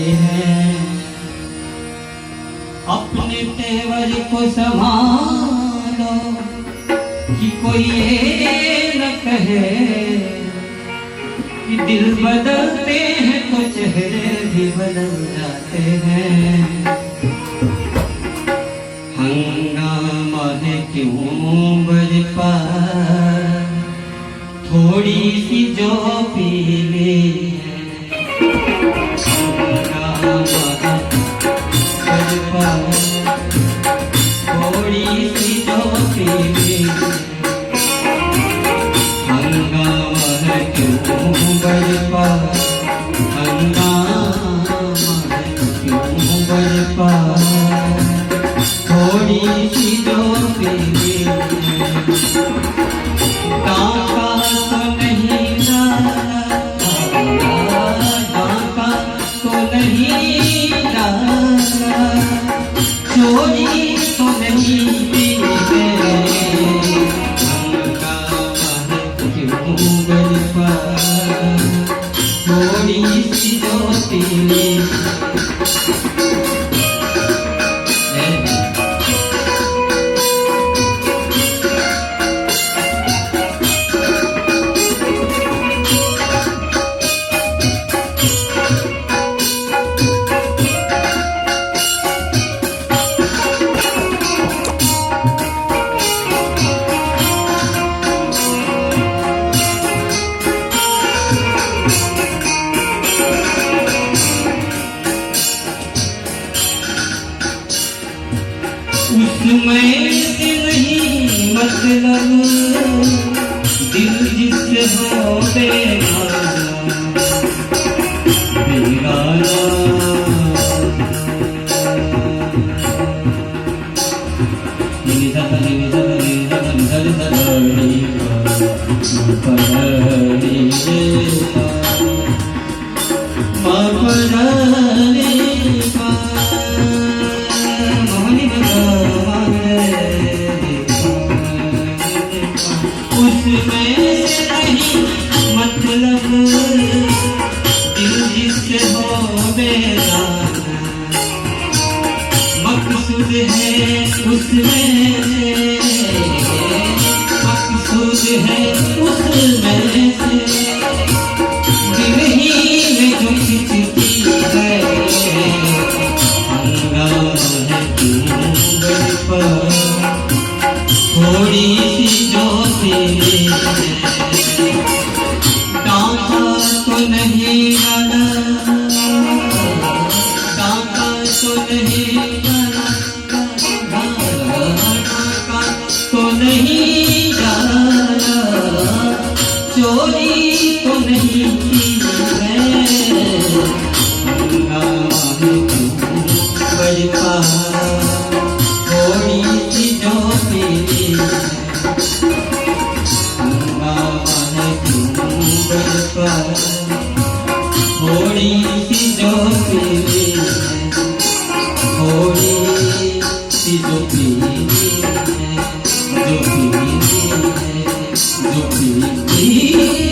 हैं। अपने तेवर को संभालो कि कोई ये न कहे कि दिल बदलते हैं तो चेहरे भी बदल जाते हैं। हंगामा है क्यों बरपा, थोड़ी सी जो पीली है। हंगामा है बरपा, थोड़ी सी जो पीली है। हंगामा है क्यों बरपा, हंगामा है क्यों बरपा, थोड़ी सी जो पीली है। डाका तो नहीं डाला, डाका तो नहीं डाला, चोरी तो नहीं की है। हंगामा है क्यों बरपा, थोड़ी सी जो पीली उसमें से नहीं मतलब, दिल जिससे हो बेगाना बेगाना। उसमें से नहीं मतलब, दिल जिससे हो बेगाना। मकसूद है उसमें से, मकसूद है उसमें से, दिल ही में जो खिंचती है। हंगामा है क्यों बरपा, थोड़ी सी जो पीली है। डाका तो नहीं डाला, डाका तो नहीं डाला, डाका तो नहीं डाला, चोरी तो नहीं की है। हंगामा है क्यों बरपा, थोड़ी सी जो पीली है। हंगामा है क्यों बरपा, थोड़ी सी जो पीली है। थोड़ी सी जो पीली है, जो पीली है, जो पीली